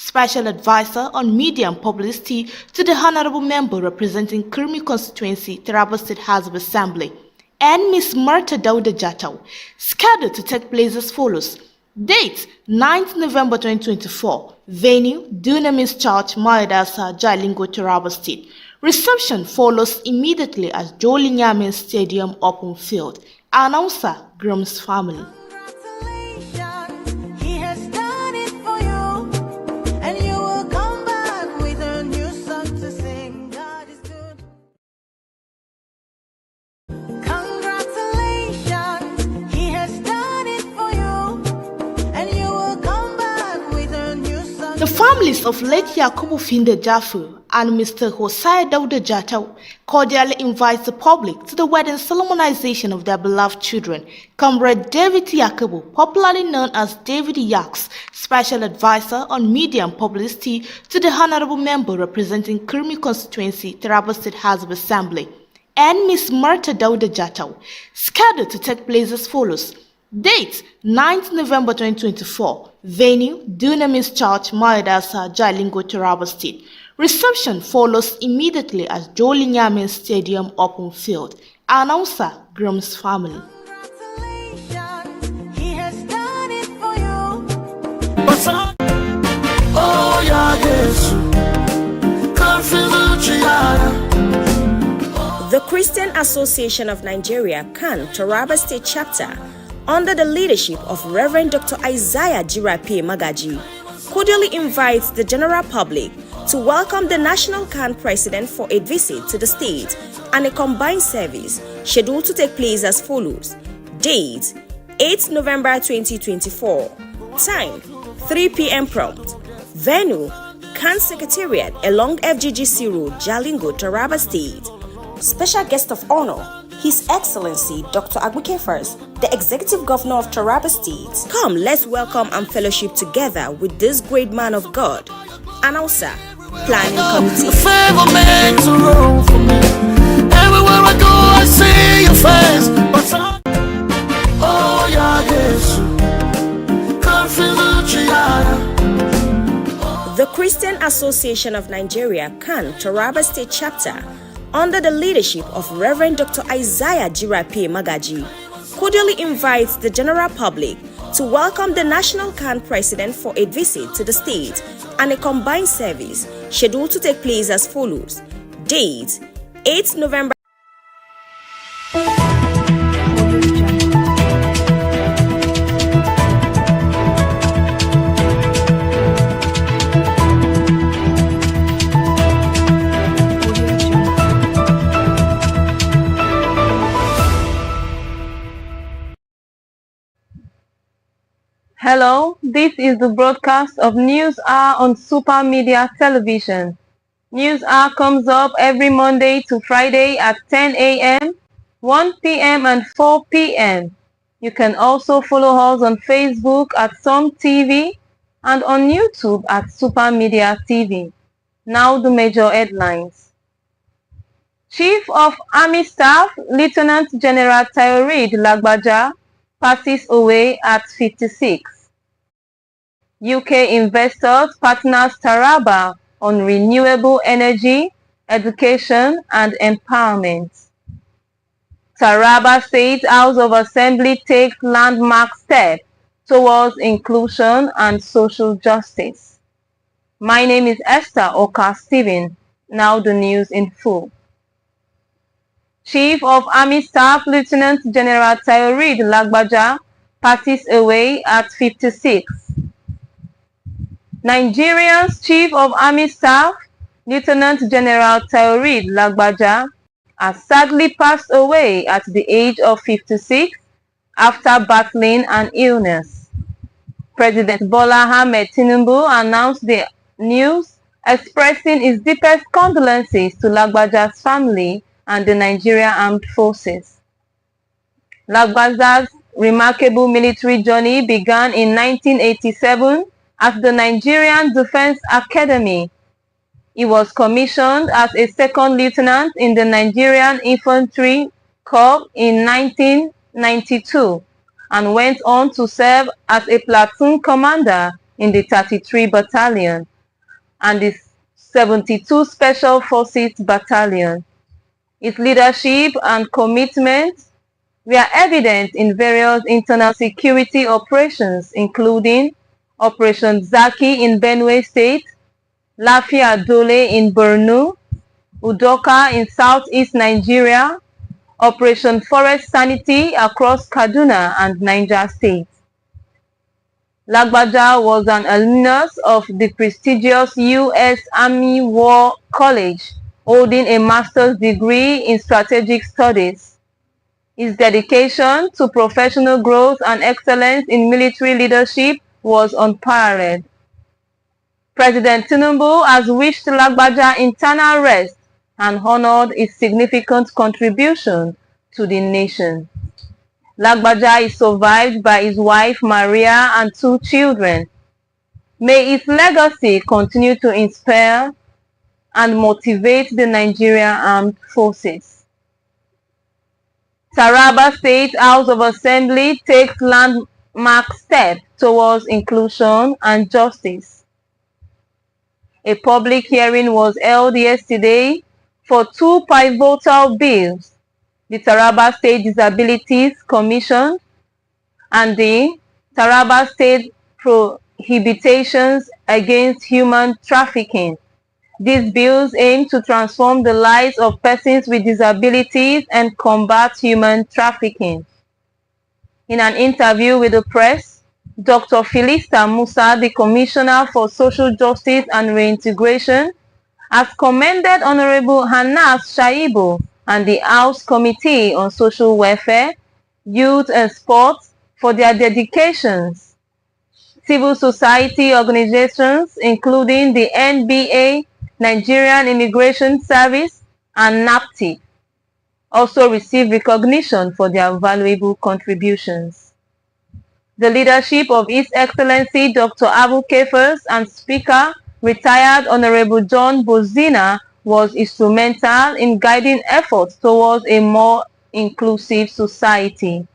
Special Advisor on Media and Publicity to the Honorable Member representing Kurmi Constituency, TARABA State House of Assembly, and Ms. Marta Dauda Jatau, scheduled to take place as follows. Date 9th November 2024. Venue Dunamis Church, Mayadasa, Jalingo, TARABA State. Reception follows immediately at Jolinyamin Stadium Open Field. Announcer, Groom's family. The families of late Yakubu Finde Jafu and Mr. Hosea Dauda Jatau cordially invite the public to the wedding solemnization of their beloved children, Comrade David Yakubu, popularly known as David Yaks, Special Advisor on Media and Publicity to the Honorable Member representing Kurmi Constituency, TARABA State House of Assembly, and Ms. Marta Dauda Jatau, scheduled to take place as follows. Date 9th November 2024. Venue Dunamis Church, Mayadasa, Jalingo, TARABA State. Reception follows immediately at Jolinyamin Stadium Open Field. Announcer, Groom's family. The Christian Association of Nigeria, CAN, TARABA State Chapter, under the leadership of Reverend Dr. Isaiah Jirape Magaji, cordially invites the general public to welcome the National CAN President for a visit to the state and a combined service scheduled to take place as follows. Date 8 November 2024. Time 3 p.m. prompt. Venue CAN Secretariat along FGGC Road, Jalingo, TARABA State. Special guest of honor, His Excellency Dr. Agbike First, the Executive Governor of TARABA State. Come, let's welcome and fellowship together with this great man of God. Announcer, Planning Committee. Everywhere I go, I see your face. Oh, yeah, The Christian Association of Nigeria, CAN, TARABA State Chapter, under the leadership of Reverend Dr. Isaiah Jirape Magaji, cordially invites the general public to welcome the National CAN President for a visit to the state and a combined service scheduled to take place as follows. Date 8 November. Hello, this is the broadcast of News Hour on Super Media Television. News Hour comes up every Monday to Friday at 10 a.m., 1 p.m. and 4 p.m. You can also follow us on Facebook at Some TV and on YouTube at Super Media TV. Now the major headlines. Chief of Army Staff, Lieutenant General Taoreed Lagbaja, passes away at 56. UK investors partners TARABA on renewable energy, education and empowerment. TARABA State House of Assembly takes landmark step towards inclusion and social justice. My name is Esther Oka Stephen. Now the news in full. Chief of Army Staff Lieutenant General Taoreed Lagbaja passes away at 56. Nigeria's Chief of Army Staff Lieutenant General Taoreed Lagbaja has sadly passed away at the age of 56 after battling an illness. President Bola Ahmed Tinubu announced the news, expressing his deepest condolences to Lagbaja's family and the Nigerian Armed Forces. Lagbaja's remarkable military journey began in 1987 at the Nigerian Defense Academy. He was commissioned as a second lieutenant in the Nigerian Infantry Corps in 1992 and went on to serve as a platoon commander in the 33 Battalion and the 72 Special Forces Battalion. Its leadership and commitment were evident in various internal security operations, including Operation Zaki in Benue State, Lafia Dole in Borno, Udoka in southeast Nigeria, Operation Forest Sanity across Kaduna and Niger State. Lagbaja was an alumnus of the prestigious U.S. Army War College, holding a master's degree in strategic studies. His dedication to professional growth and excellence in military leadership was unparalleled. President Tinubu has wished Lagbaja internal rest and honored his significant contribution to the nation. Lagbaja is survived by his wife Maria and 2 children. May his legacy continue to inspire and motivate the Nigerian Armed Forces. Taraba State House of Assembly takes landmark step towards inclusion and justice. A public hearing was held yesterday for 2 pivotal bills, the Taraba State Disabilities Commission and the Taraba State Prohibitions Against Human Trafficking. These bills aim to transform the lives of persons with disabilities and combat human trafficking. In an interview with the press, Dr. Philista Musa, the Commissioner for Social Justice and Reintegration, has commended Honorable Hanas Shaibu and the House Committee on Social Welfare, Youth and Sports for their dedications. Civil society organizations, including the NBA, Nigerian Immigration Service, and NAPTIP, also received recognition for their valuable contributions. The leadership of His Excellency Dr. Abu Kefers and Speaker, retired Honorable John Bozina, was instrumental in guiding efforts towards a more inclusive society.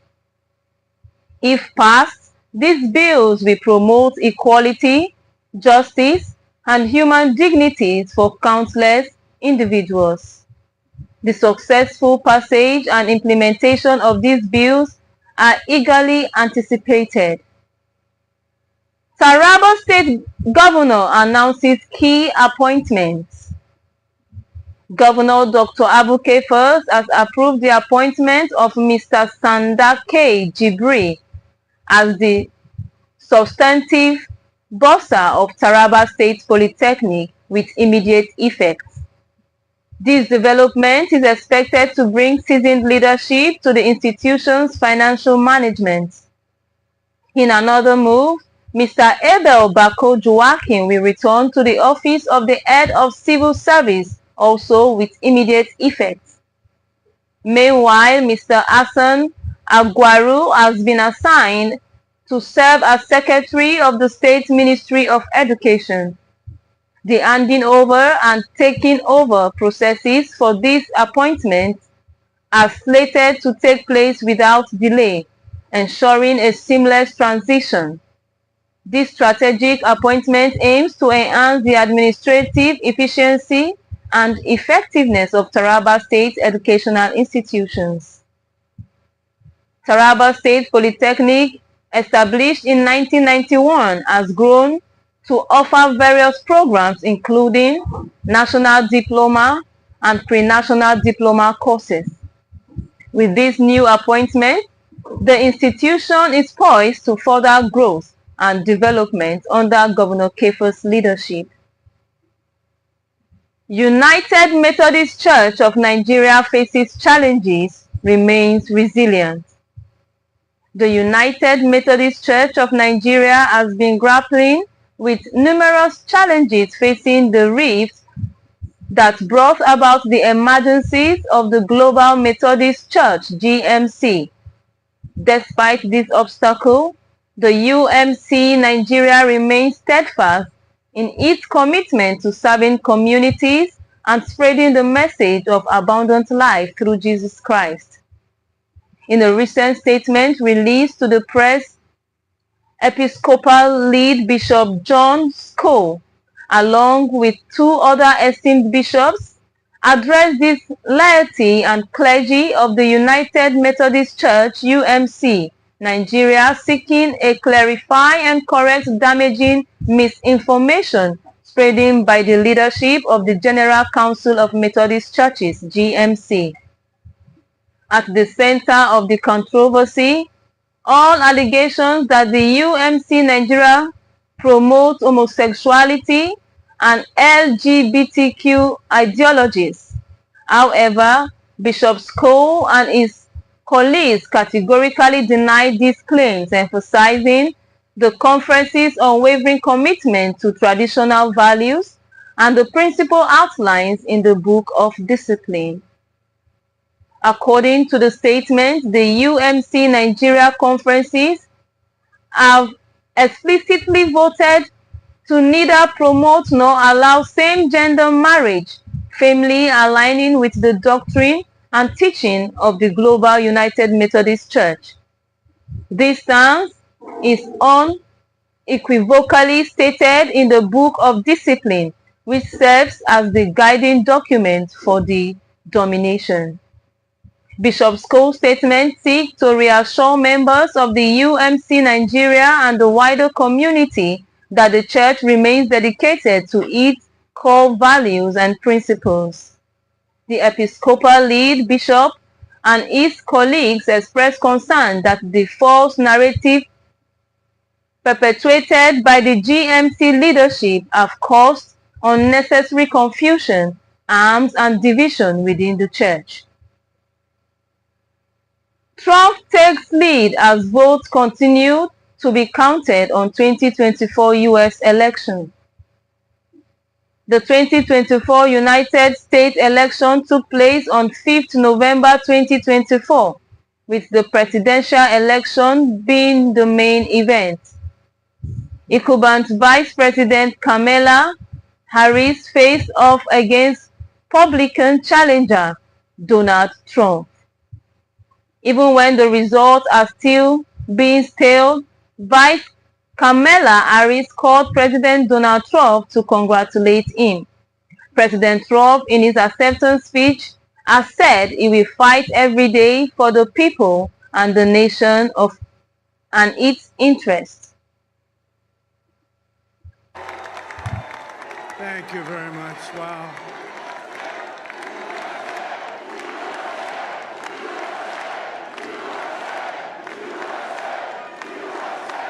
If passed, these bills will promote equality, justice, and human dignity for countless individuals. The successful passage and implementation of these bills are eagerly anticipated. Taraba State Governor announces key appointments. Governor Dr. Abu Kefers has approved the appointment of Mr. Sandake Jibri as the substantive bursar of Taraba State Polytechnic with immediate effect. This development is expected to bring seasoned leadership to the institution's financial management. In another move, Mr. Abel Bako Joaquin will return to the office of the Head of Civil Service, also with immediate effect. Meanwhile, Mr. Hassan Aguaru has been assigned to serve as Secretary of the State Ministry of Education. The handing over and taking over processes for this appointment are slated to take place without delay, ensuring a seamless transition. This strategic appointment aims to enhance the administrative efficiency and effectiveness of Taraba State educational institutions. Taraba State Polytechnic, established in 1991, has grown to offer various programs including national diploma and pre-national diploma courses. With this new appointment, the institution is poised to further growth and development under Governor Kefers' leadership. United Methodist Church of Nigeria faces challenges, remains resilient. The United Methodist Church of Nigeria has been grappling with numerous challenges facing the rift that brought about the emergencies of the Global Methodist Church (GMC). Despite this obstacle, the UMC Nigeria remains steadfast in its commitment to serving communities and spreading the message of abundant life through Jesus Christ. In a recent statement released to the press, Episcopal lead Bishop John Scow along with two other esteemed bishops, addressed this laity and clergy of the United Methodist Church (UMC) Nigeria, seeking a clarify and correct damaging misinformation spreading by the leadership of the General Council of Methodist Churches (GMC). At the center of the controversy, all allegations that the UMC Nigeria promotes homosexuality and LGBTQ ideologies. However, Bishop Cole and his colleagues categorically denied these claims, emphasizing the conference's unwavering commitment to traditional values and the principal outlines in the Book of Discipline. According to the statement, the UMC Nigeria conferences have explicitly voted to neither promote nor allow same-gender marriage, firmly aligning with the doctrine and teaching of the Global United Methodist Church. This stance is unequivocally stated in the Book of Discipline, which serves as the guiding document for the denomination. Bishop Cole's statement seeks to reassure members of the UMC Nigeria and the wider community that the Church remains dedicated to its core values and principles. The Episcopal lead bishop and his colleagues expressed concern that the false narrative perpetuated by the GMC leadership have caused unnecessary confusion, harms, and division within the Church. Trump takes lead as votes continue to be counted on 2024 U.S. election. The 2024 United States election took place on 5th November 2024, with the presidential election being the main event. Incumbent Vice President Kamala Harris faced off against Republican challenger Donald Trump. Even when the results are still being stalled, Vice Kamala Harris called President Donald Trump to congratulate him. President Trump, in his acceptance speech, has said he will fight every day for the people and the nation and its interests. Thank you very much. Wow.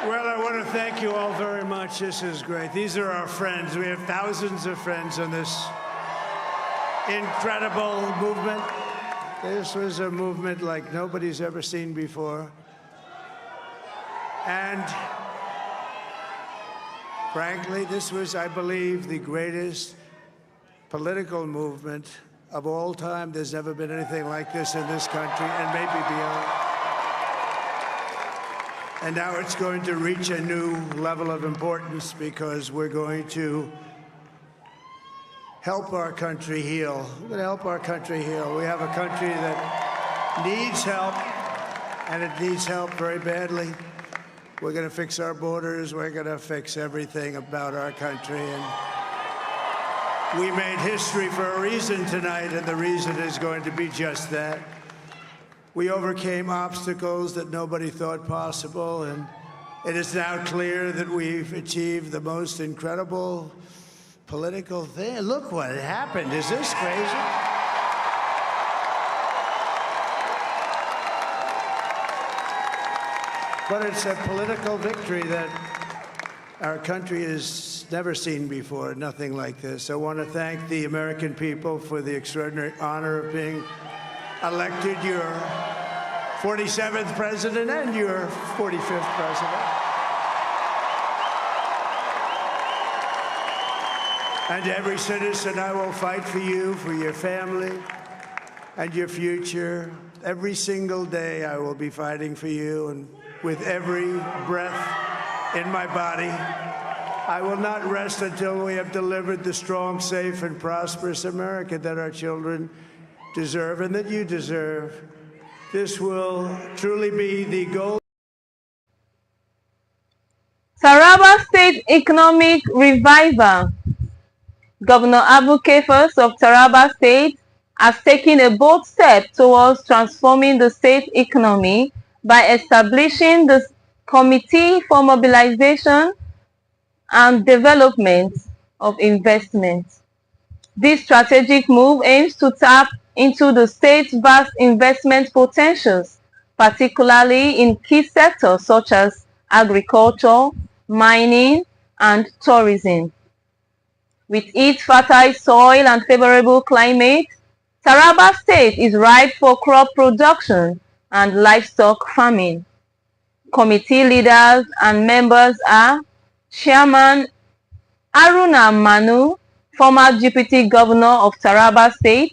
Well, I want to thank you all very much. This is great. These are our friends. We have thousands of friends in this incredible movement. This was a movement like nobody's ever seen before. And frankly, this was, I believe, the greatest political movement of all time. There's never been anything like this in this country, and maybe beyond. And now it's going to reach a new level of importance because we're going to help our country heal. We're going to help our country heal. We have a country that needs help, and it needs help very badly. We're going to fix our borders. We're going to fix everything about our country. And we made history for a reason tonight, and the reason is going to be just that. We overcame obstacles that nobody thought possible, and it is now clear that we've achieved the most incredible political thing. Look what happened. Is this crazy? But it's a political victory that our country has never seen before, nothing like this. I want to thank the American people for the extraordinary honor of being elected your 47th president and your 45th president. And every citizen, I will fight for you, for your family, and your future. Every single day, I will be fighting for you, and with every breath in my body, I will not rest until we have delivered the strong, safe, and prosperous America that our children deserve and that you deserve. This will truly be the goal. TARABA State Economic Revival. Governor Abu Kefas of Taraba State has taken a bold step towards transforming the state economy by establishing the Committee for Mobilization and Development of Investment. This strategic move aims to tap into the state's vast investment potentials, particularly in key sectors such as agriculture, mining, and tourism. With its fertile soil and favorable climate, Taraba State is ripe for crop production and livestock farming. Committee leaders and members are Chairman Aruna Manu, former Deputy Governor of Taraba State;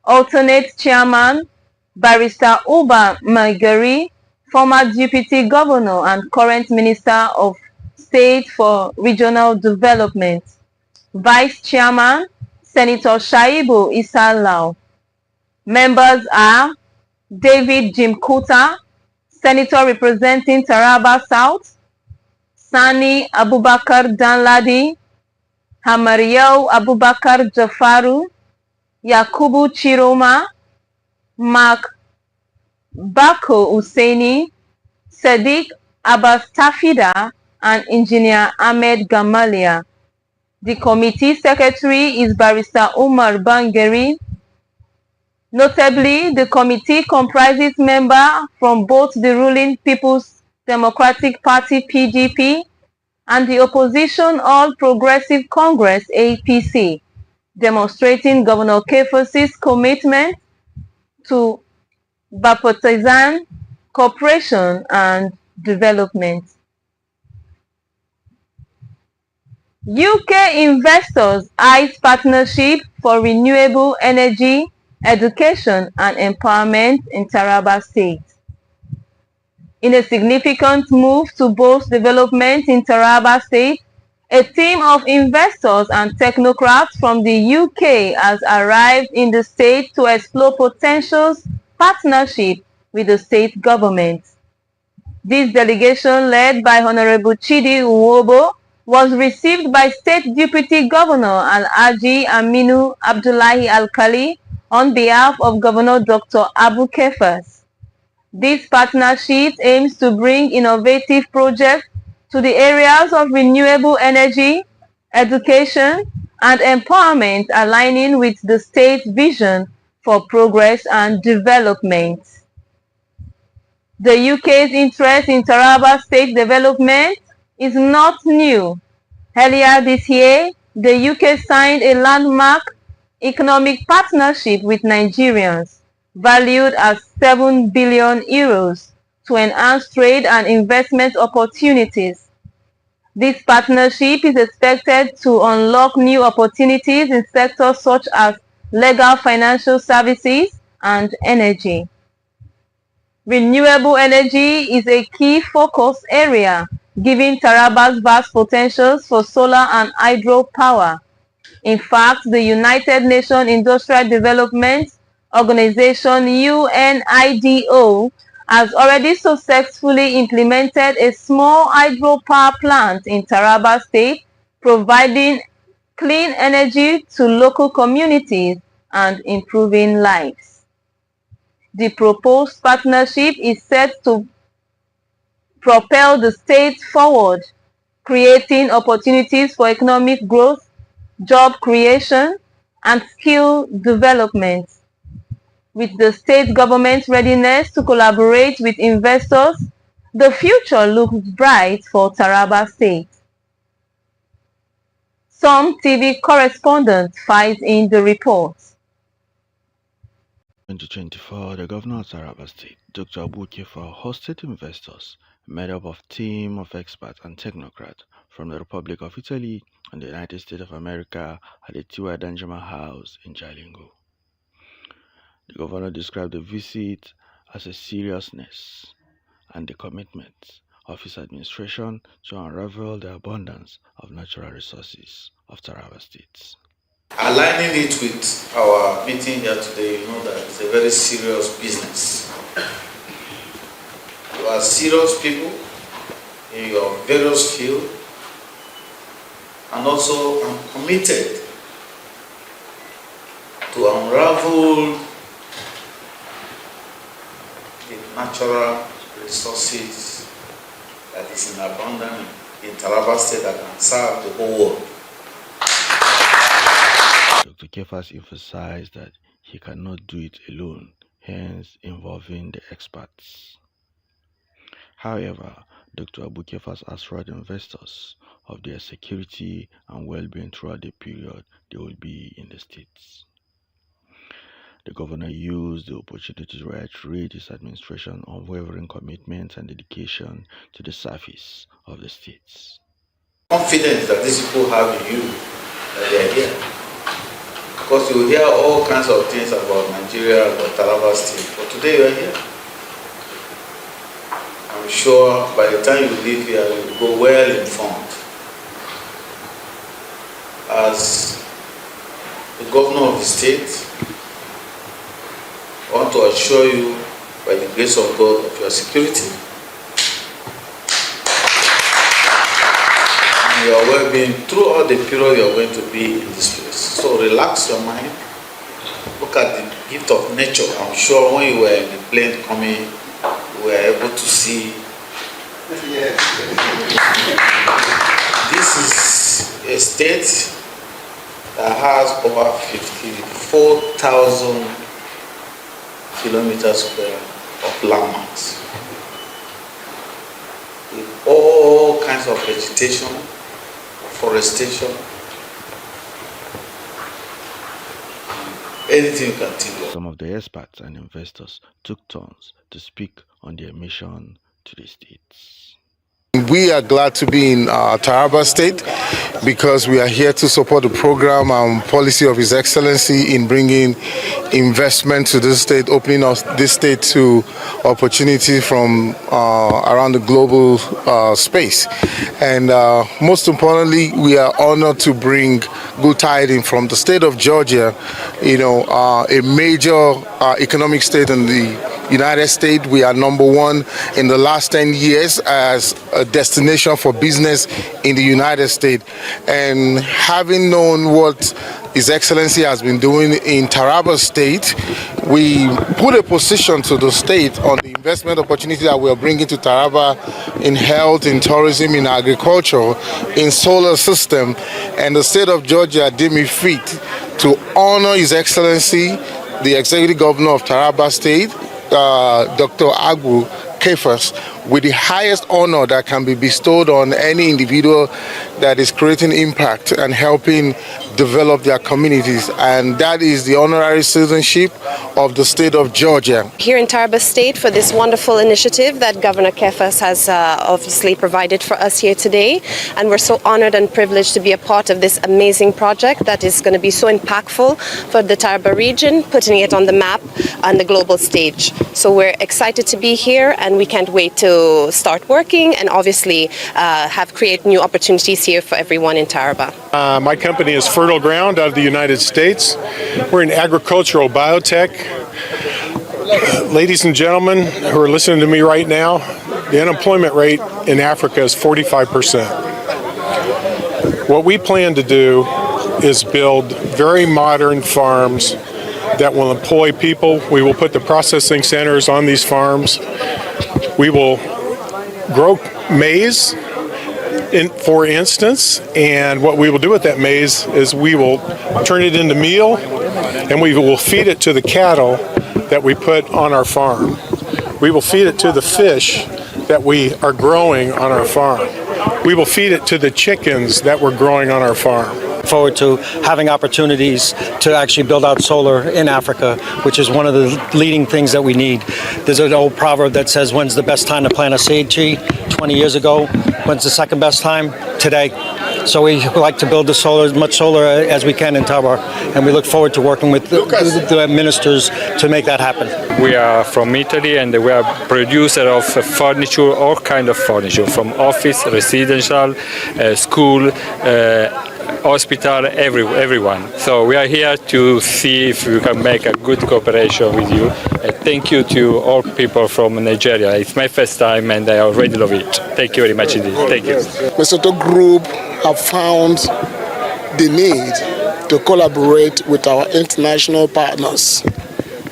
alternate Chairman Barrister Uba Magari, former Deputy Governor and current Minister of State for Regional Development; Vice Chairman Senator Shaibu Issa Lau. Members are David Jimkuta, Senator representing Taraba South; Sani Abubakar Danladi; Hamariau Abubakar Jafaru; Yakubu Chiroma; Mark Bako Usaini; Sadiq Abbas Tafida, and Engineer Ahmed Gamalia. The committee secretary is Barrister Umar Bangeri. Notably, the committee comprises members from both the ruling People's Democratic Party (PDP) and the opposition All Progressive Congress (APC), demonstrating Governor Kefos's commitment to bipartisan cooperation and development. UK investors eyes partnership for renewable energy, education and empowerment in Taraba State. In a significant move to boost development in Taraba State, a team of investors and technocrats from the UK has arrived in the state to explore potential partnership with the state government. This delegation, led by Honorable Chidi Uwobo, was received by State Deputy Governor Al-Haji Aminu Abdullahi Al-Kali on behalf of Governor Dr. Abu Kefas. This partnership aims to bring innovative projects to the areas of renewable energy, education, and empowerment, aligning with the state's vision for progress and development. The UK's interest in Taraba State development is not new. Earlier this year, the UK signed a landmark economic partnership with Nigerians, valued at €7 billion, to enhance trade and investment opportunities. This partnership is expected to unlock new opportunities in sectors such as legal financial services and energy. Renewable energy is a key focus area, given Taraba's vast potentials for solar and hydropower. In fact, the United Nations Industrial Development Organization (UNIDO) has already successfully implemented a small hydropower plant in Taraba State, providing clean energy to local communities and improving lives. The proposed partnership is set to propel the state forward, creating opportunities for economic growth, job creation, and skill development. With the state government's readiness to collaborate with investors, the future looks bright for Taraba State. Some TV correspondent files in the report. 2024, the governor of Taraba State, Dr. Abu Kefas, hosted investors made up of a team of experts and technocrats from the Republic of Italy and the United States of America at the Tiwa Danjuma House in Jalingo. The governor described the visit as a seriousness and the commitment of his administration to unravel the abundance of natural resources of Taraba State. Aligning it with our meeting here today, you know that it's a very serious business. You are serious people in your various fields, and also I'm committed to unravel the natural resources that is in abundance in TARABA state that can serve the whole world. Dr. Kefas emphasized that he cannot do it alone, hence involving the experts. However, Dr. Abu Kefas assured investors of their security and well-being throughout the period they will be in the states. The governor used the opportunity to reiterate his administration's unwavering commitment and dedication to the service of the states. Confidence that these people have in you, that they are here. Because you hear all kinds of things about Nigeria, about TARABA state, but today you are here. I'm sure by the time you leave here, you will go well informed. As the governor of the state, I want to assure you, by the grace of God, of your security and your well-being throughout the period you are going to be in this place. So relax your mind, look at the gift of nature. I'm sure when you were in the plane coming, you were able to see. This is a state that has over 54,000 kilometers square of landmarks with all kinds of vegetation, forestation, anything you can think of. Some of the experts and investors took turns to speak on their mission to the states. We are glad to be in TARABA State because we are here to support the program and policy of His Excellency in bringing investment to this state, opening us this state to opportunity from around the global space. And most importantly, we are honored to bring good tidings from the state of Georgia, a major economic state in the United States. We are #1 in the last 10 years as a destination for business in the United States. And having known what His Excellency has been doing in TARABA State, we put a position to the state on the investment opportunity that we are bringing to TARABA in health, in tourism, in agriculture, in solar system. And the state of Georgia deemed it fit to honor His Excellency, the Executive Governor of TARABA State, Dr. Abu Kefas, with the highest honor that can be bestowed on any individual that is creating impact and helping develop their communities, and that is the honorary citizenship of the state of Georgia. Here in TARABA State for this wonderful initiative that Governor Kefas has obviously provided for us here today, and we're so honored and privileged to be a part of this amazing project that is going to be so impactful for the TARABA region, putting it on the map on the global stage. So we're excited to be here, and we can't wait to start working and obviously create new opportunities here for everyone in TARABA. My company is Fertile Ground out of the United States. We're in agricultural biotech. Ladies and gentlemen who are listening to me right now, the unemployment rate in Africa is 45%. What we plan to do is build very modern farms that will employ people. We will put the processing centers on these farms. We will grow maize, for instance, and what we will do with that maize is we will turn it into meal, and we will feed it to the cattle that we put on our farm. We will feed it to the fish that we are growing on our farm. We will feed it to the chickens that we're growing on our farm. Forward to having opportunities to actually build out solar in Africa, which is one of the leading things that we need. There's an old proverb that says, when's the best time to plant a seed tree? 20 years ago. When's the second best time? Today. So we like to build as much solar as we can in TARABA, and we look forward to working with the ministers to make that happen. We are from Italy, and we are producer of furniture, all kind of furniture, from office, residential, school, hospital, everyone. So we are here to see if we can make a good cooperation with you. Thank you to all people from Nigeria. It's my first time and I already love it. Thank you very much indeed. Thank you. Lesotho Group have found the need to collaborate with our international partners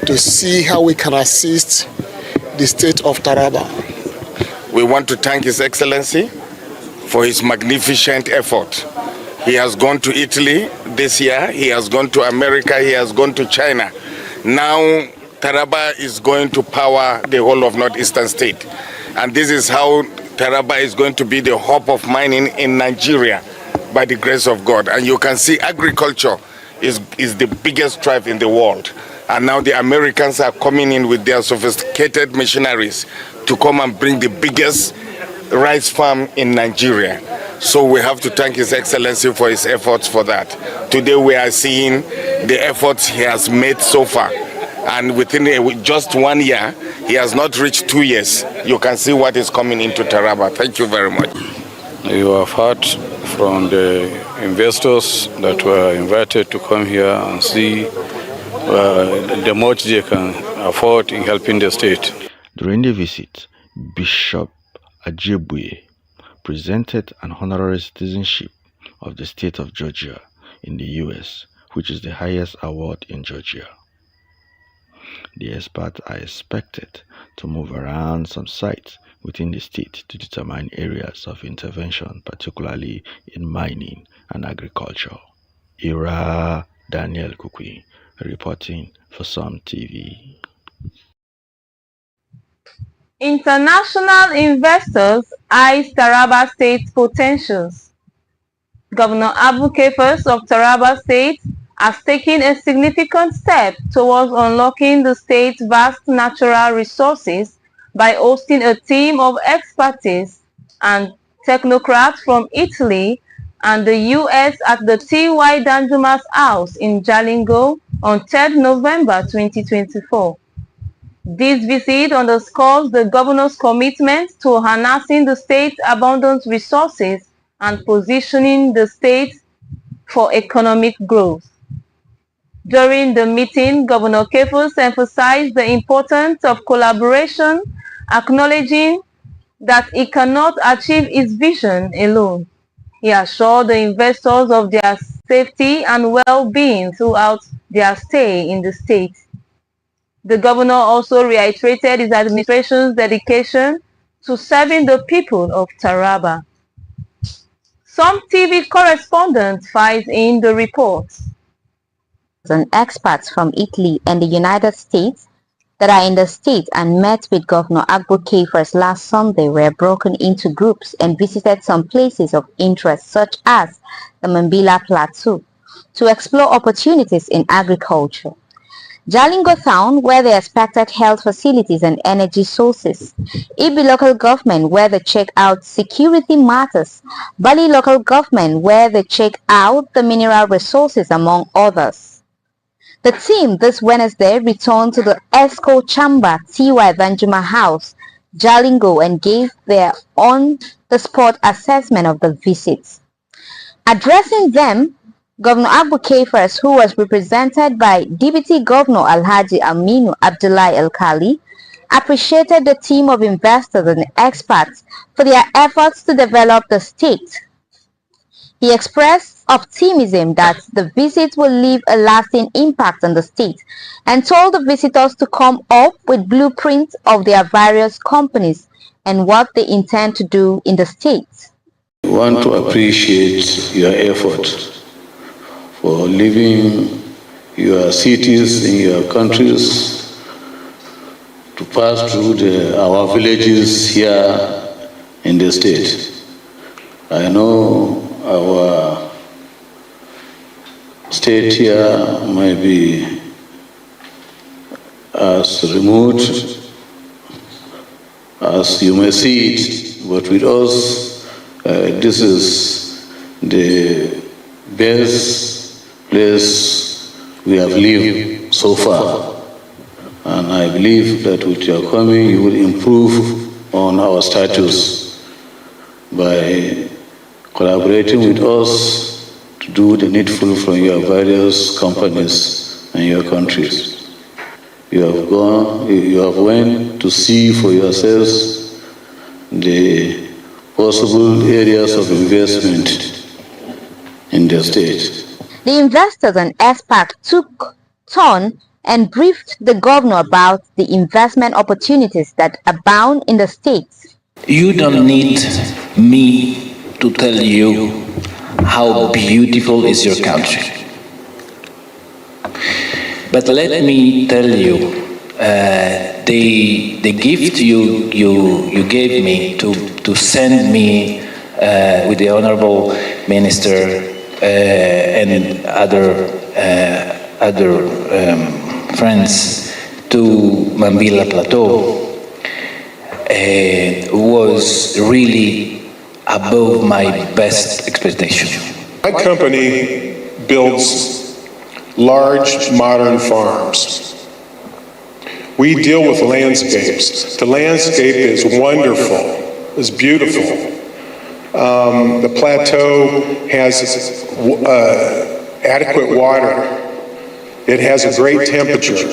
to see how we can assist the state of Taraba. We want to thank His Excellency for his magnificent effort. He has gone to Italy this year, he has gone to America, he has gone to China. Now Taraba is going to power the whole of northeastern state. And this is how Taraba is going to be the hub of mining in Nigeria by the grace of God. And you can see agriculture is the biggest tribe in the world. And now the Americans are coming in with their sophisticated machineries to come and bring the biggest rice farm in Nigeria. So we have to thank His Excellency for his efforts for that. Today we are seeing the efforts he has made so far. And within just 1 year, he has not reached 2 years. You can see what is coming into Taraba. Thank you very much. You have heard from the investors that were invited to come here and see the much they can afford in helping the state. During the visit, Bishop Ajebue presented an honorary citizenship of the state of Georgia in the U.S., which is the highest award in Georgia. The experts are expected to move around some sites within the state to determine areas of intervention, particularly in mining and agriculture. Ira Daniel Kukui, reporting for Some TV. International investors eyes Taraba State's potentials. Governor Abu Kefas of Taraba State has taken a significant step towards unlocking the state's vast natural resources by hosting a team of expertise and technocrats from Italy and the US at the T.Y. Danjuma's house in Jalingo on 3rd November 2024. This visit underscores the governor's commitment to harnessing the state's abundant resources and positioning the state for economic growth. During the meeting, Governor Kefas emphasized the importance of collaboration, acknowledging that he cannot achieve his vision alone. He assured the investors of their safety and well-being throughout their stay in the state. The governor also reiterated his administration's dedication to serving the people of Taraba. Some TV correspondent files in the report. And experts from Italy and the United States that are in the state and met with Governor Agbo Kefas last Sunday were broken into groups and visited some places of interest such as the Mambila Plateau to explore opportunities in agriculture. Jalingo Town, where they expected health facilities and energy sources. Ibi local government, where they check out security matters. Bali local government, where they check out the mineral resources, among others. The team this Wednesday returned to the ESCO Chamber T.Y. Danjuma House, Jalingo, and gave their on-the-spot assessment of the visits. Addressing them, Governor Abu Kefas, who was represented by Deputy Governor Alhaji Aminu Abdullahi Al-Khali, appreciated the team of investors and experts for their efforts to develop the state. He expressed optimism that the visit will leave a lasting impact on the state and told the visitors to come up with blueprints of their various companies and what they intend to do in the state. We want to appreciate your effort for leaving your cities in your countries to pass through our villages here in the state. I know our state here might be as remote as you may see it, but with us, this is the best place we have lived so far. And I believe that with your coming, you will improve on our status by collaborating with us to do the needful from your various companies and your countries. You have went to see for yourselves the possible areas of investment in the state. The investors and experts took turn and briefed the governor about the investment opportunities that abound in the states. You don't need me to tell you how beautiful is your country. But let me tell you, the gift you gave me to send me with the Honorable Minister and other friends to Mambila Plateau was really above my best expectation. My company builds large modern farms. We deal with landscapes. The landscape is wonderful, it's beautiful. The plateau has adequate water. It has a great temperature.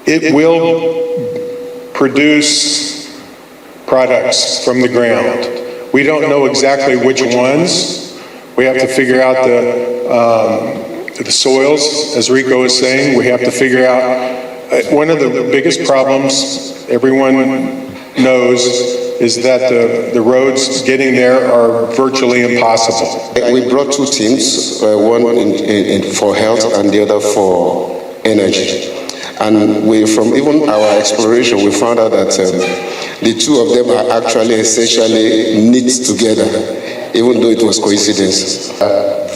It will produce products from the ground. We don't know exactly which ones. We have to figure out the soils, as Rico was saying. We have to figure out, one of the biggest problems everyone knows is that the roads getting there are virtually impossible. We brought two teams, one for health and the other for energy. And from even our exploration, we found out that the two of them are actually essentially knit together, even though it was coincidence.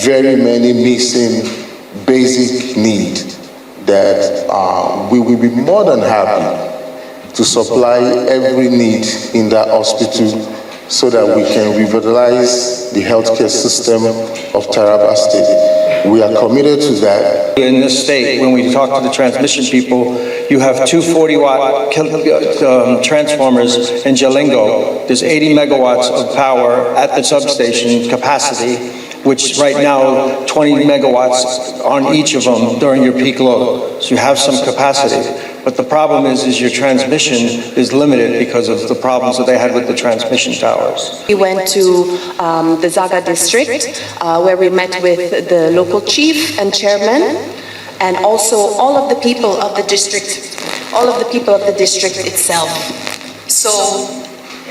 Very many missing basic needs that we will be more than happy to supply every need in that hospital so that we can revitalize the healthcare system of TARABA State. We are committed to that. In this state, when we talk to the transmission people, you have 240-watt transformers in Jalingo. There's 80 megawatts of power at the substation capacity, which right now 20 megawatts on each of them during your peak load. So you have some capacity. But the problem is your transmission is limited because of the problems that they had with the transmission towers. We went to the Zaga district where we met with the local chief and chairman and also all of the people of the district itself. So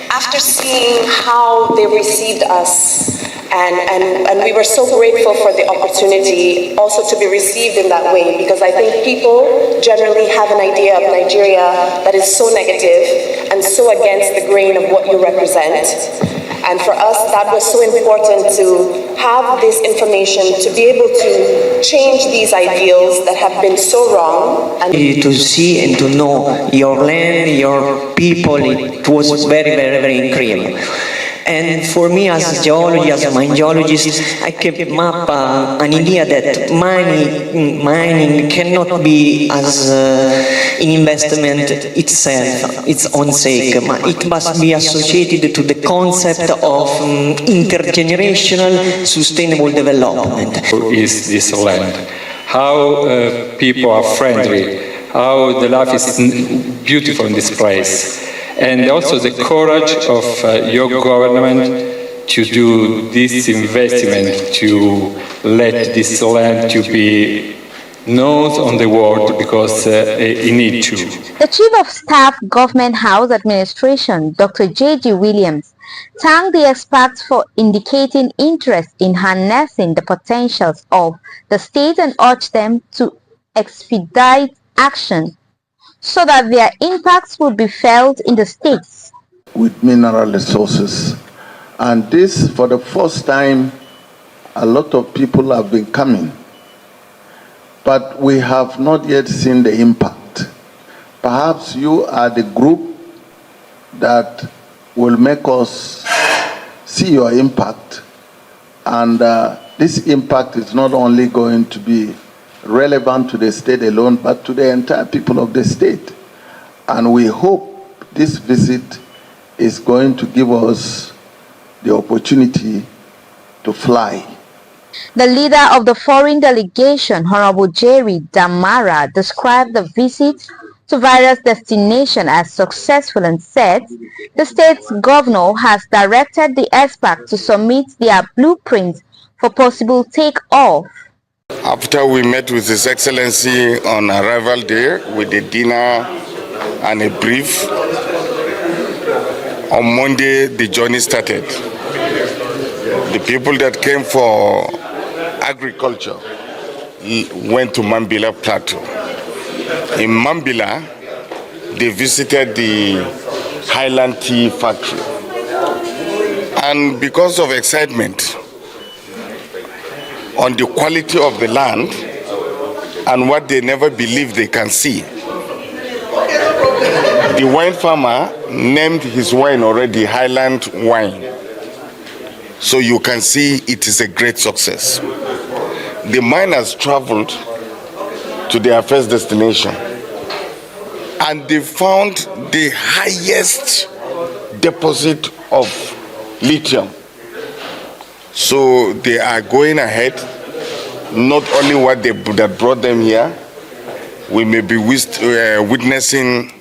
after seeing how they received us, and we were so grateful for the opportunity also to be received in that way, because I think people generally have an idea of Nigeria that is so negative and so against the grain of what you represent. And for us, that was so important to have this information, to be able to change these ideals that have been so wrong. And to see and to know your land, your people, it was very, very, very incredible. And for me as a geologist, as a mine geologist, I came up an idea that mining cannot be as an investment itself, its own sake. It must be associated to the concept of intergenerational sustainable development. Is this land? How people are friendly, how the life is beautiful in this place. And also the courage of your government to do this investment, to let this land to be known on the world, because it needs to. The Chief of Staff, Government House Administration, Dr. J.G. Williams, thanked the experts for indicating interest in harnessing the potentials of the state and urged them to expedite action so that their impacts would be felt in the states. With mineral resources. And this, for the first time, a lot of people have been coming. But we have not yet seen the impact. Perhaps you are the group that will make us see your impact. And this impact is not only going to be relevant to the state alone, but to the entire people of the state. And we hope this visit is going to give us the opportunity to fly. The leader of the foreign delegation, Honorable Jerry Damara, described the visit to various destinations as successful and said the state's governor has directed the experts to submit their blueprints for possible takeoff. After we met with His Excellency on arrival day with a dinner and a brief, on Monday the journey started. The people that came for agriculture went to Mambila Plateau. In Mambila, they visited the Highland Tea Factory. And because of excitement on the quality of the land and what they never believed they can see, the wine farmer named his wine already Highland Wine. So you can see it is a great success. The miners traveled to their first destination and they found the highest deposit of lithium. So they are going ahead, not only what that brought them here, we may be witnessing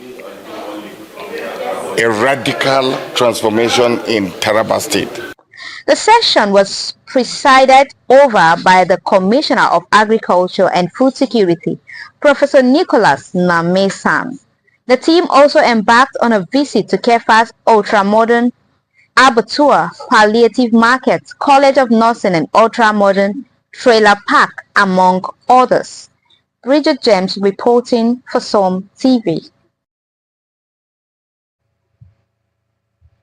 a radical transformation in TARABA state. The session was presided over by the Commissioner of Agriculture and Food Security, Professor Nicholas Namesan. The team also embarked on a visit to Kefa's ultra-modern abattoir, palliative markets, College of Nursing and ultra-modern trailer park, among others. Bridget James reporting for SOM TV.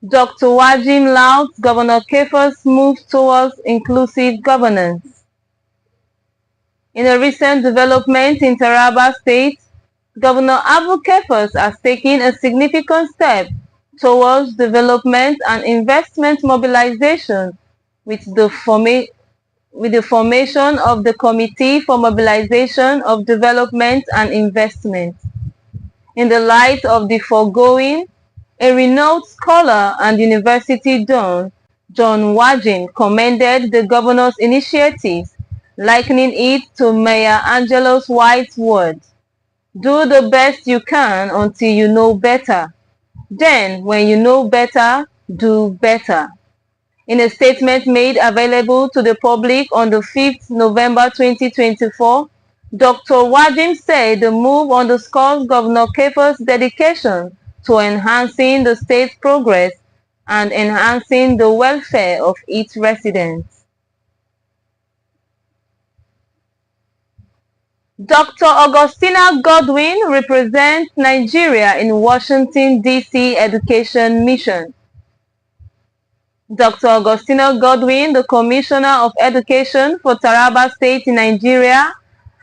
Dr. Wajim louds Governor Kefa's move towards inclusive governance. In a recent development in Taraba State, Governor Abu Kefas has taken a significant step towards development and investment mobilization with the formation of the Committee for Mobilization of Development and Investment. In the light of the foregoing, a renowned scholar and university don, John Wajin, commended the governor's initiatives, likening it to Mayor Angelo's wise words, "Do the best you can until you know better. Then, when you know better, do better." In a statement made available to the public on the 5th November 2024, Dr. Wajim said the move underscores Governor Kefa's dedication to enhancing the state's progress and enhancing the welfare of its residents. Dr. Augustina Godwin represents Nigeria in Washington, D.C. Education Mission. Dr. Augustina Godwin, the Commissioner of Education for Taraba State in Nigeria,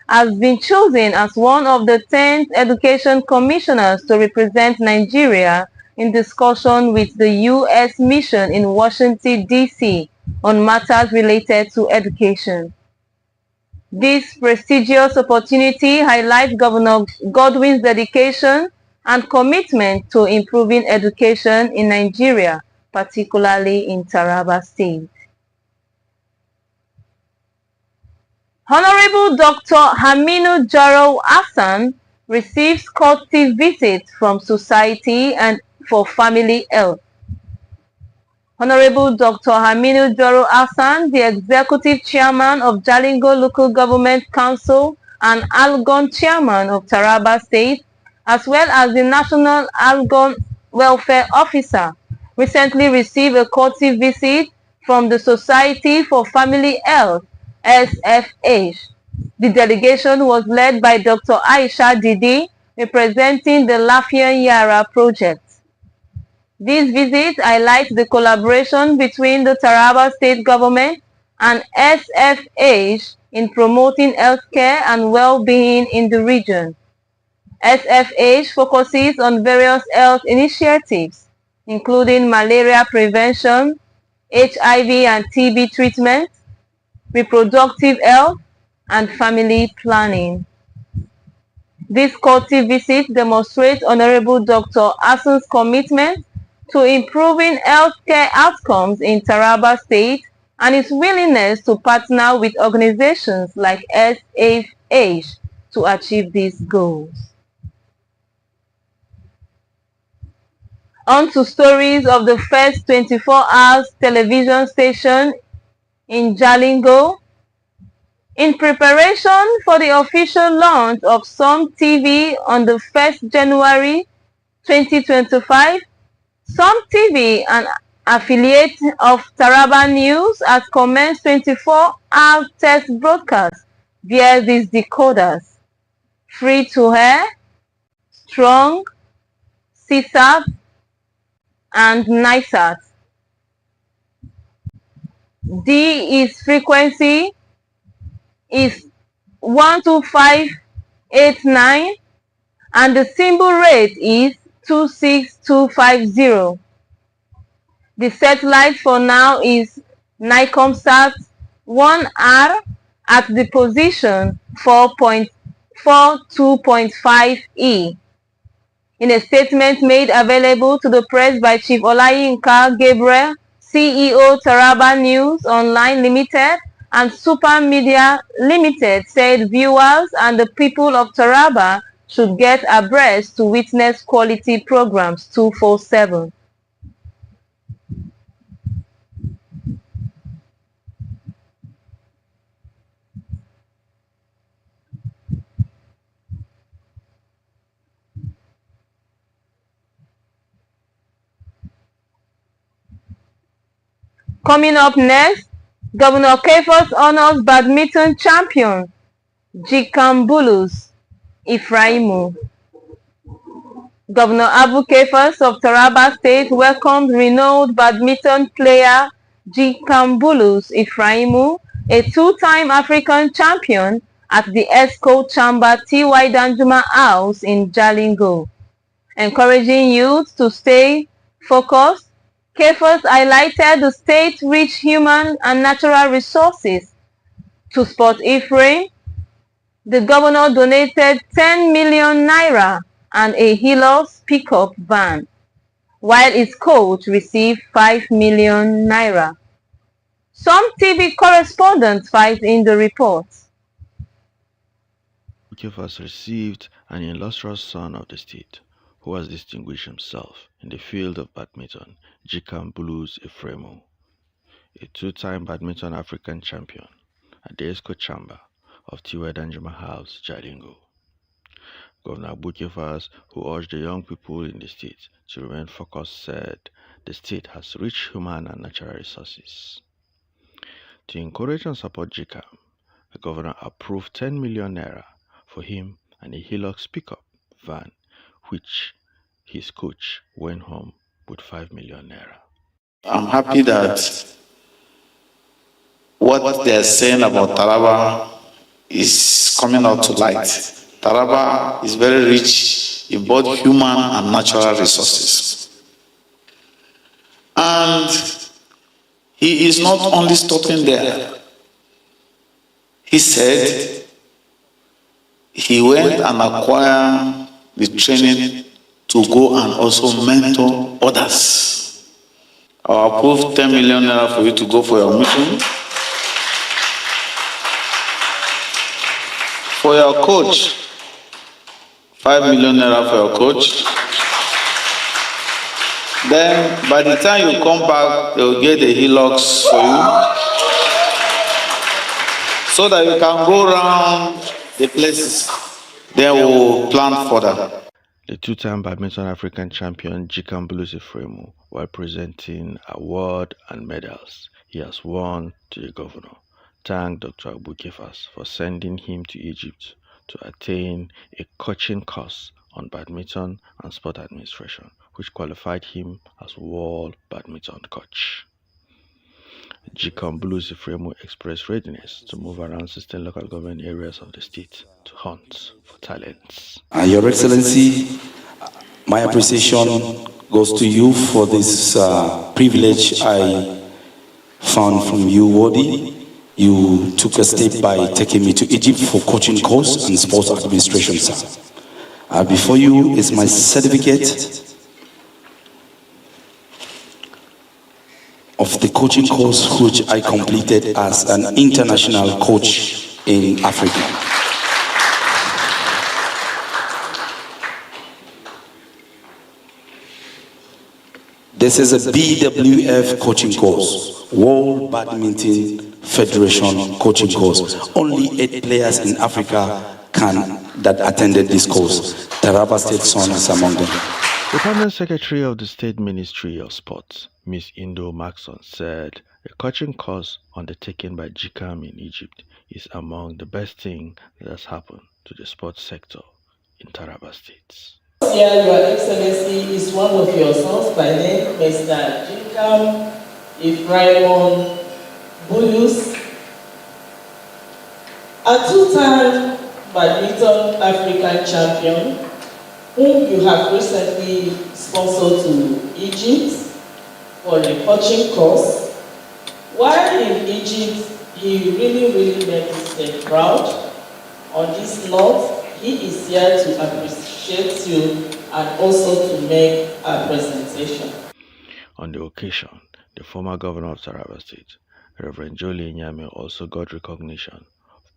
has been chosen as one of the 10 education commissioners to represent Nigeria in discussion with the U.S. Mission in Washington, D.C. on matters related to education. This prestigious opportunity highlights Governor Godwin's dedication and commitment to improving education in Nigeria, particularly in Taraba State. Honorable Dr. Haminu Jaro Hassan receives courtesy visit from Society and for Family Health. Honorable Dr. Haminu Jaro Hassan, the Executive Chairman of Jalingo Local Government Council and Algon Chairman of Taraba State, as well as the National Algon Welfare Officer, recently received a courtesy visit from the Society for Family Health, SFH. The delegation was led by Dr. Aisha Didi, representing the Lafian Yara project. This visit highlights the collaboration between the Taraba State Government and SFH in promoting healthcare and well-being in the region. SFH focuses on various health initiatives, including malaria prevention, HIV and TB treatment, reproductive health, and family planning. This courtesy visit demonstrates Honorable Dr. Hassan's commitment to improving healthcare outcomes in Taraba State and its willingness to partner with organizations like SAFH to achieve these goals. On to stories of the first 24 hours television station in Jalingo. In preparation for the official launch of Some TV on the 1st January 2025, Some TV, an affiliate of TARABA News, has commenced 24-hour test broadcasts via these decoders: free to air, strong, CSAP, and NISAT. D is frequency is 12589 and the symbol rate is 26250. The satellite for now is Nicomsat 1R at the position 4.42.5E. In a statement made available to the press by Chief Olayinka Gabriel, CEO TARABA News Online Limited and Super Media Limited, said viewers and the people of TARABA should get abreast to witness quality programs 247. Coming up next, Governor Kefos honors badminton champion Jikambulus Ifraimu. Governor Abu Kefos of Taraba State welcomed renowned badminton player Jikambulus Ifraimu, a two-time African champion, at the ESCO Chamber T.Y. Danjuma House in Jalingo. Encouraging youth to stay focused, Kefos highlighted the state's rich human and natural resources. To support Ephraim, the governor donated 10 million naira and a Hilux pickup van, while his coach received 5 million naira. Some TV correspondents fight in the report. Kefas received an illustrious son of the state, who has distinguished himself in the field of badminton, Jikambulus Ifraimu, a two-time badminton African champion at the ESCO Chamber of T.Y. Danjuma House, Jalingo. Governor Abu Kefas, who urged the young people in the state to remain focused, said the state has rich human and natural resources. To encourage and support Jikam, the governor approved 10 million naira for him and a Hilux pickup van, which his coach went home with 5 million naira. I'm happy that what they're saying about Taraba is coming out to light. Taraba is very rich in both human and natural resources. And he is not only stopping there. He said he went and acquired the training to go and also mentor others. I'll approve 10 million naira for you to go for your mission. For your coach, 5 million naira for your coach. Then by the time you come back, they will get the Hilux for you, so that you can go around the places. Then we'll plan further. The two-time badminton African champion Jikambulus Ifraimu, while presenting award and medals he has won to the governor, thanked Dr. Abu Kefas for sending him to Egypt to attain a coaching course on badminton and sport administration, which qualified him as world badminton coach. Jikambulus Ifraimu expressed readiness to move around 16 local government areas of the state to hunt for talents. Your Excellency, my appreciation goes to you for this privilege I found from you worthy. You took a step by taking me to Egypt for coaching course and sports administration, sir. Before you is my certificate of the coaching course which I completed as an international coach in Africa. This is a BWF coaching course, World Badminton Federation coaching course. Only 8 players in Africa that attended this course. Taraba State Son is among them. The Permanent Secretary of the State Ministry of Sports, Ms. Indo Maxon, said the coaching course undertaken by GCAM in Egypt is among the best things that has happened to the sports sector in Taraba State. Here, Your Excellency is one of your sons by name, Mr. GCAM Ifraimon Bulus, a two-time badminton African champion, whom you have recently sponsored to Egypt for a coaching course. While in Egypt, he really made his state proud. On this note, he is here to appreciate you and also to make a presentation. On the occasion, the former governor of Taraba State, Reverend Jolie Nyame, also got recognition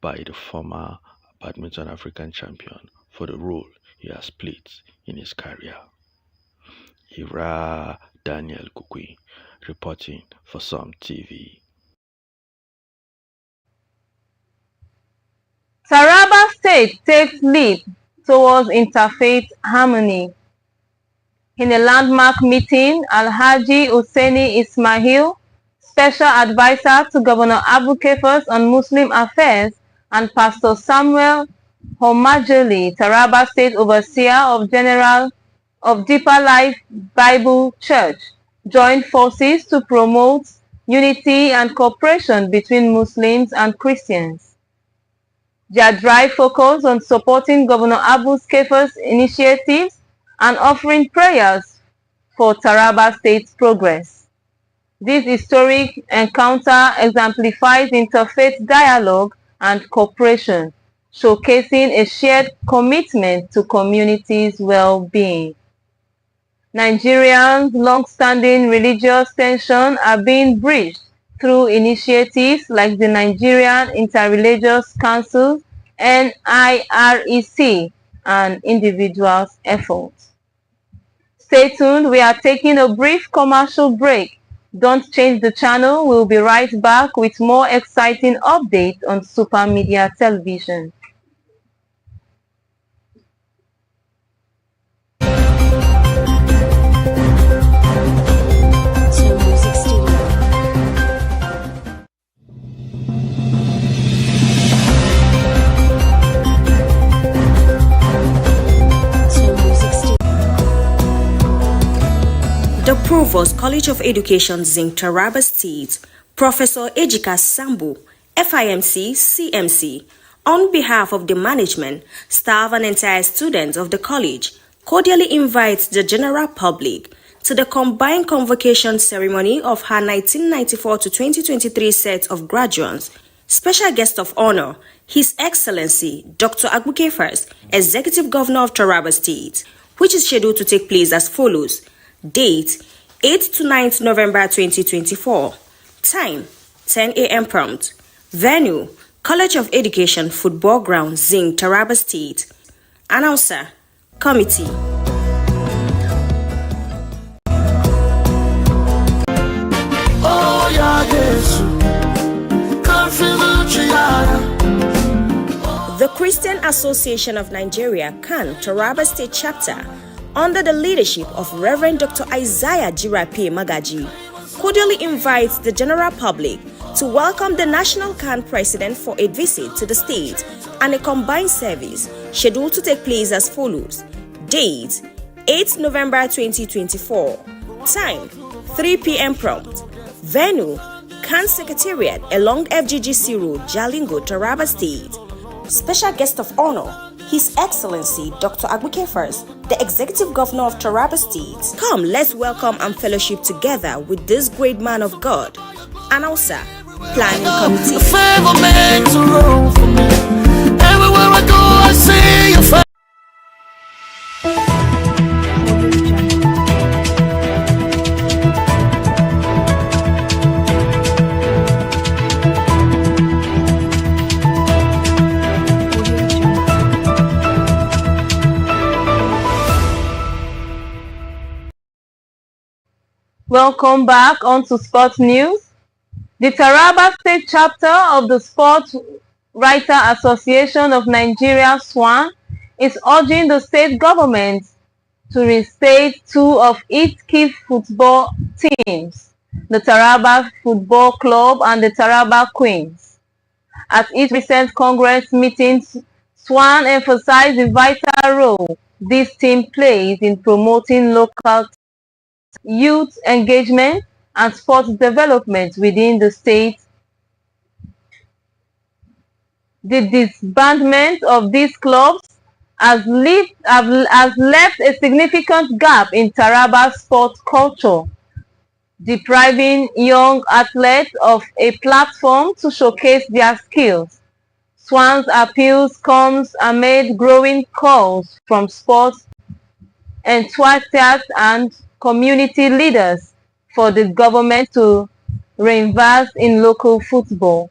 by the former badminton African champion for the role he has played in his career. Ira Daniel Kukui, reporting for Some TV. Taraba State takes leap towards interfaith harmony. In a landmark meeting, Alhaji Hussaini Ismail, Special Advisor to Governor Abu Kefas on Muslim Affairs, and Pastor Samuel Homajoli, Taraba State Overseer of Deeper Life Bible Church, joined forces to promote unity and cooperation between Muslims and Christians. Their drive focused on supporting Governor Abu Kefas' initiatives and offering prayers for Taraba State's progress. This historic encounter exemplifies interfaith dialogue and cooperation, showcasing a shared commitment to communities' well-being. Nigerians' long-standing religious tensions are being bridged through initiatives like the Nigerian Interreligious Council, NIREC, and individuals' efforts. Stay tuned, we are taking a brief commercial break. Don't change the channel, we'll be right back with more exciting updates on Super Media Television. The Provost, College of Education, Zing, Taraba State, Professor Ejika Sambu, FIMC, CMC, on behalf of the management, staff and entire students of the college, cordially invites the general public to the combined convocation ceremony of her 1994 to 2023 set of graduates. Special guest of honor, His Excellency Dr. Agbuke First, Executive Governor of Taraba State, which is scheduled to take place as follows. Date 8 to 9th November 2024. Time 10 a.m. prompt. Venue College of Education Football Ground, Zing, Taraba State. Announcer Committee. Oh yeah, yes. The Christian Association of Nigeria, CAN, Taraba State Chapter, under the leadership of Reverend Dr. Isaiah Jirape Magaji, cordially invites the general public to welcome the National CAN President for a visit to the state and a combined service scheduled to take place as follows. Date 8 November 2024. Time 3 p.m. prompt. Venue CAN Secretariat along FGGC Road, Jalingo, Taraba State. Special guest of honor, His Excellency Dr. Agbuke First, the Executive Governor of Taraba State. Come, let's welcome and fellowship together with this great man of God. Announcer, Planning Committee. Favor makes a room for me. Everywhere I go, I see your face. Welcome back onto Sports News. The TARABA State Chapter of the Sports Writer Association of Nigeria, SWAN, is urging the state government to reinstate two of its key football teams, the TARABA Football Club and the TARABA Queens. At its recent Congress meetings, SWAN emphasized the vital role this team plays in promoting local youth engagement and sports development within the state. The disbandment of these clubs has left a significant gap in TARABA sports culture, depriving young athletes of a platform to showcase their skills. SWAN's appeals comes amid growing calls from sports enthusiasts and community leaders for the government to reinvest in local football.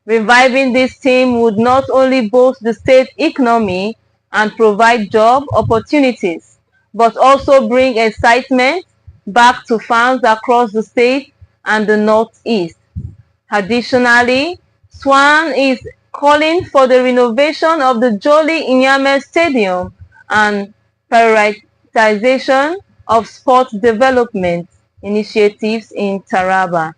Reviving this team would not only boost the state economy and provide job opportunities, but also bring excitement back to fans across the state and the Northeast. Additionally, SWAN is calling for the renovation of the Jolly Inyame Stadium and prioritization of sports development initiatives in TARABA.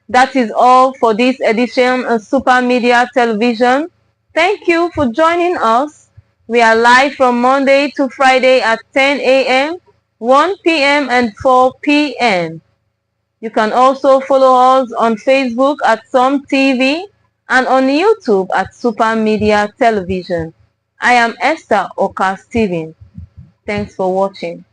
That is all for this edition of Super Media Television. Thank you for joining us. We are live from Monday to Friday at 10 a.m., 1 p.m. and 4 p.m. You can also follow us on Facebook at Some TV and on YouTube at Super Media Television. I am Esther Oka Steven. Thanks for watching.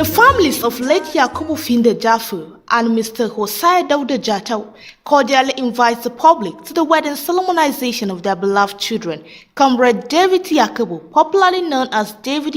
The families of late Yakubu Finde Jafu and Mr. Hosea Dauda Jatau cordially invite the public to the wedding solemnization of their beloved children, Comrade David Yakubu, popularly known as David